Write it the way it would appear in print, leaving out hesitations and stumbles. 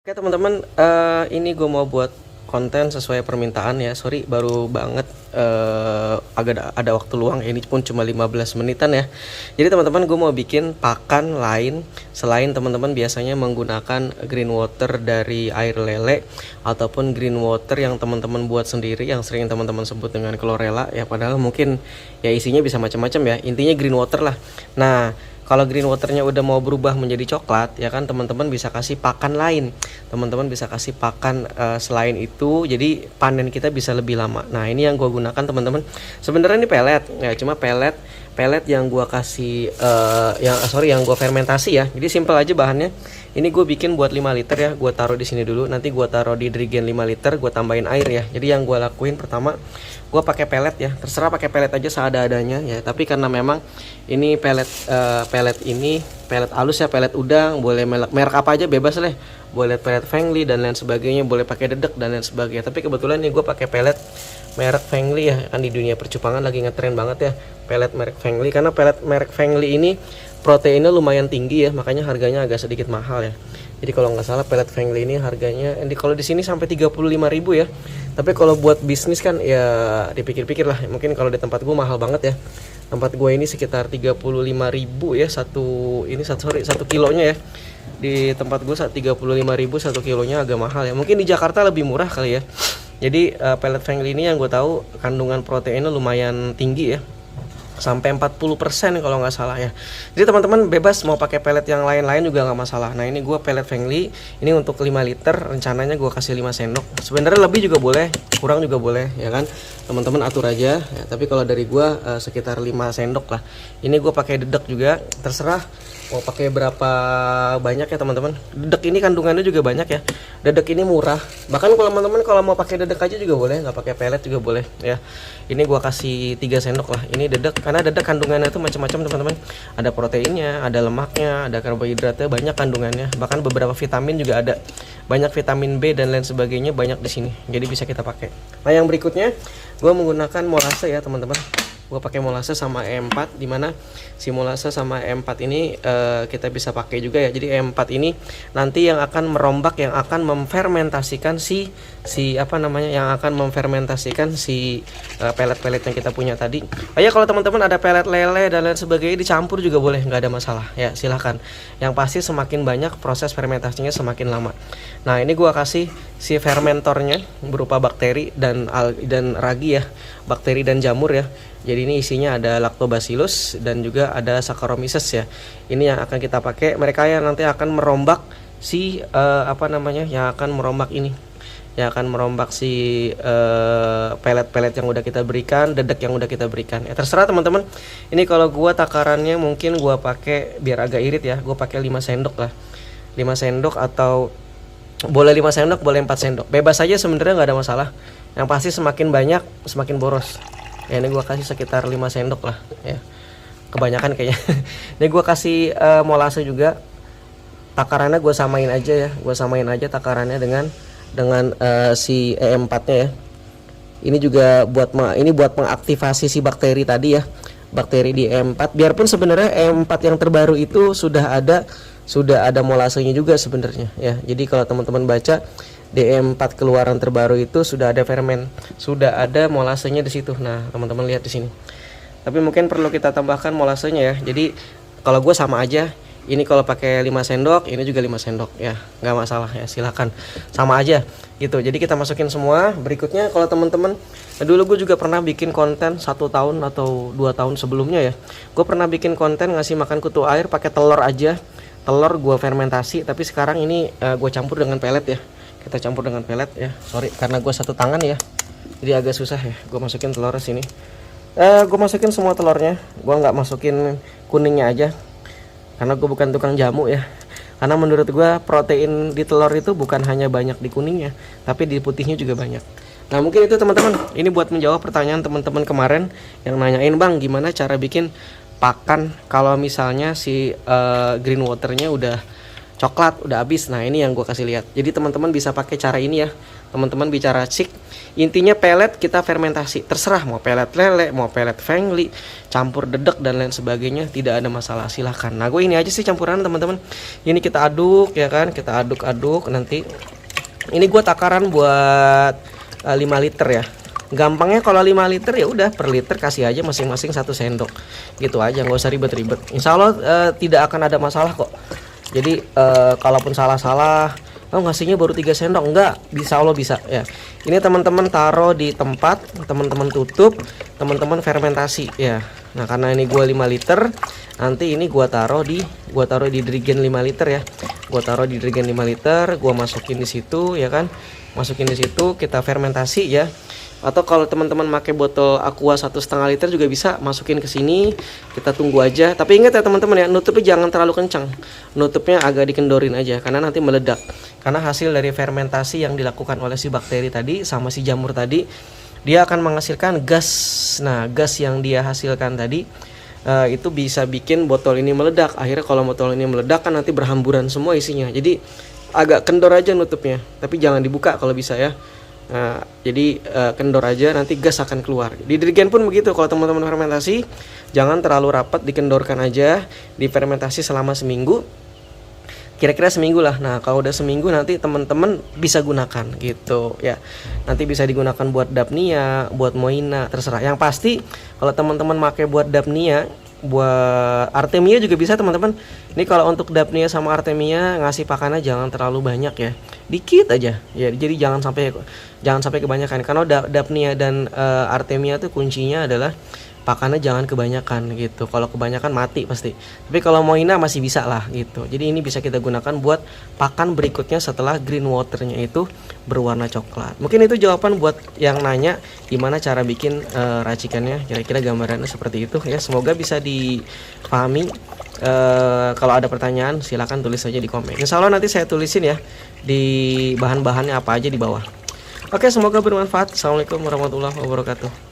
Oke teman-teman, ini gue mau buat konten sesuai permintaan ya. Sorry baru banget agak ada waktu luang. Ini pun cuma 15 menitan ya. Jadi teman-teman, gue mau bikin pakan lain selain teman-teman biasanya menggunakan green water dari air lele ataupun green water yang teman-teman buat sendiri yang sering teman-teman sebut dengan chlorella ya. Padahal mungkin ya isinya bisa macam-macam ya. Intinya green water lah. Nah, kalau green waternya udah mau berubah menjadi coklat ya kan, teman-teman bisa kasih pakan lain. Teman-teman bisa kasih pakan selain itu, jadi panen kita bisa lebih lama. Nah ini yang gue gunakan teman-teman. Sebenarnya ini pelet ya, cuma pelet yang gue kasih yang gue fermentasi ya. Jadi simple aja bahannya. Ini gue bikin buat 5 liter ya. Gue taruh di sini dulu, nanti gue taruh di dirigen 5 liter, gue tambahin air ya. Jadi yang gue lakuin pertama, gue pakai pelet ya. Terserah pakai pelet aja seada-adanya ya. Tapi karena memang ini pelet ini pelet halus ya, pelet udang, boleh merek apa aja bebas lah. Boleh pelet Fengli dan lain sebagainya, boleh pakai dedek dan lain sebagainya. Tapi kebetulan nih gue pakai pelet merek Fengli ya, kan di dunia percupangan lagi ngetren banget ya pelet merek Fengli, karena pelet merek Fengli ini proteinnya lumayan tinggi ya, makanya harganya agak sedikit mahal ya. Jadi kalau nggak salah pelet Fengli ini harganya kalau di sini sampai 35.000 ya. Tapi kalau buat bisnis kan ya dipikir-pikir lah. Mungkin kalau di tempat gue mahal banget ya. Tempat gue ini sekitar 35.000 ya satu kilonya ya. Di tempat gue 35.000 satu kilonya, agak mahal ya. Mungkin di Jakarta lebih murah kali ya. Jadi pelet Fengli ini yang gue tahu kandungan proteinnya lumayan tinggi ya, sampai 40% kalau nggak salah ya. Jadi teman-teman bebas mau pakai pelet yang lain-lain juga nggak masalah. Nah ini gue pelet Fengli, ini untuk 5 liter, rencananya gue kasih 5 sendok. Sebenarnya lebih juga boleh, kurang juga boleh ya kan, teman-teman atur aja ya. Tapi kalau dari gue sekitar 5 sendok lah. Ini gue pakai dedek juga, terserah mau pakai berapa banyak ya teman-teman. Dedek ini kandungannya juga banyak ya. Dedek ini murah. Bahkan kalau teman-teman kalau mau pakai dedek aja juga boleh, nggak pakai pelet juga boleh ya. Ini gua kasih 3 sendok lah. Ini dedek, karena dedek kandungannya itu macam-macam teman-teman. Ada proteinnya, ada lemaknya, ada karbohidratnya, banyak kandungannya. Bahkan beberapa vitamin juga ada. Banyak vitamin B dan lain sebagainya banyak di sini. Jadi bisa kita pakai. Nah, yang berikutnya gua menggunakan molase ya teman-teman. Gue pakai molase sama E4, dimana si molase sama E4 ini kita bisa pakai juga ya. Jadi E4 ini nanti yang akan merombak, yang akan memfermentasikan pelet-pelet yang kita punya tadi. Oh ya, kalau teman-teman ada pelet lele dan lain sebagainya dicampur juga boleh, nggak ada masalah ya, silahkan. Yang pasti semakin banyak proses fermentasinya semakin lama. Nah ini gue kasih si fermentornya berupa bakteri dan ragi ya, bakteri dan jamur ya. Jadi ini isinya ada lactobacillus dan juga ada Saccharomyces ya. Ini yang akan kita pakai. Mereka yang nanti akan merombak yang akan merombak ini. Yang akan merombak si pelet-pelet yang udah kita berikan, dedek yang udah kita berikan. Ya terserah teman-teman. Ini kalau gua takarannya mungkin gua pakai biar agak irit ya. Gua pakai 5 sendok lah. 5 sendok atau boleh 5 sendok, boleh 4 sendok. Bebas aja sebenarnya, nggak ada masalah. Yang pasti semakin banyak semakin boros. Ya ini gue kasih sekitar 5 sendok lah ya, kebanyakan kayaknya. Ini gue kasih molase juga. Takarannya gue samain aja takarannya dengan si E4 nya ya. Ini juga buat mengaktifasi si bakteri tadi ya, bakteri di E4. Biarpun sebenarnya E4 yang terbaru itu sudah ada molasenya juga sebenarnya ya. Jadi kalau teman-teman baca DM4 keluaran terbaru itu sudah ada sudah ada molasenya di situ. Nah, teman-teman lihat di sini. Tapi mungkin perlu kita tambahkan molasenya ya. Jadi kalau gue sama aja. Ini kalau pakai 5 sendok, ini juga 5 sendok ya. Nggak masalah ya, silahkan. Sama aja gitu. Jadi kita masukin semua. Berikutnya kalau teman-teman, dulu gue juga pernah bikin konten 1 tahun atau 2 tahun sebelumnya ya. Gue pernah bikin konten ngasih makan kutu air pakai telur aja. Telur gue fermentasi, tapi sekarang ini gue campur dengan pelet ya. Kita campur dengan pelet ya. Sorry karena gue satu tangan ya, jadi agak susah ya. Gue masukin telur sini. Gue masukin semua telurnya. Gue nggak masukin kuningnya aja, karena gue bukan tukang jamu ya. Karena menurut gue protein di telur itu bukan hanya banyak di kuningnya, tapi di putihnya juga banyak. Nah mungkin itu teman-teman. Ini buat menjawab pertanyaan teman-teman kemarin yang nanyain, bang gimana cara bikin pakan kalau misalnya si green waternya udah coklat udah habis. Nah ini yang gue kasih lihat. Jadi teman-teman bisa pakai cara ini ya. Teman-teman bicara cik. Intinya pelet kita fermentasi. Terserah mau pelet lele, mau pelet fengli, campur dedek dan lain sebagainya, tidak ada masalah, silahkan. Nah gue ini aja sih campuran teman-teman. Ini kita aduk ya kan, kita aduk-aduk nanti. Ini gue takaran buat 5 liter ya. Gampangnya kalau 5 liter ya udah per liter kasih aja masing-masing 1 sendok. Gitu aja, nggak usah ribet-ribet. Insya Allah tidak akan ada masalah kok. Jadi kalaupun salah-salah, ngasihnya baru 3 sendok, enggak, bisa Allah bisa ya. Ini teman-teman taruh di tempat, teman-teman tutup, teman-teman fermentasi ya. Nah karena ini gua 5 liter, nanti ini gua taruh di dirigen 5 liter ya. Gua taruh di dirigen 5 liter, gua masukin di situ ya kan. Masukin di situ, kita fermentasi ya. Atau kalau teman-teman pakai botol aqua 1,5 liter juga bisa masukin ke sini. Kita tunggu aja. Tapi ingat ya teman-teman ya, nutupnya jangan terlalu kencang. Nutupnya agak dikendorin aja karena nanti meledak. Karena hasil dari fermentasi yang dilakukan oleh si bakteri tadi sama si jamur tadi, dia akan menghasilkan gas. Nah, gas yang dia hasilkan tadi itu bisa bikin botol ini meledak. Akhirnya kalau botol ini meledak kan nanti berhamburan semua isinya. Jadi agak kendor aja nutupnya. Tapi jangan dibuka kalau bisa ya. Nah, jadi kendor aja, nanti gas akan keluar. Di dirigen pun begitu, kalau teman-teman fermentasi jangan terlalu rapat, dikendorkan aja, difermentasi selama seminggu, kira-kira seminggu lah. Nah kalau udah seminggu nanti teman-teman bisa gunakan gitu ya. Nanti bisa digunakan buat dapnia, buat moina, terserah. Yang pasti kalau teman-teman pakai buat dapnia, buat artemia juga bisa teman-teman. Ini kalau untuk dapnia sama artemia ngasih pakannya jangan terlalu banyak ya, dikit aja ya. Jadi jangan sampai kebanyakan. Karena dapnia dan artemia tuh kuncinya adalah pakannya jangan kebanyakan gitu. Kalau kebanyakan mati pasti. Tapi kalau moina masih bisa lah gitu. Jadi ini bisa kita gunakan buat pakan berikutnya setelah green waternya itu berwarna coklat. Mungkin itu jawaban buat yang nanya gimana cara bikin racikannya. Kira-kira gambarannya seperti itu ya. Semoga bisa dipahami. Kalau ada pertanyaan silahkan tulis saja di komen. Insya Allah nanti saya tulisin ya di bahan-bahannya apa aja di bawah. Oke, semoga bermanfaat. Assalamualaikum warahmatullahi wabarakatuh.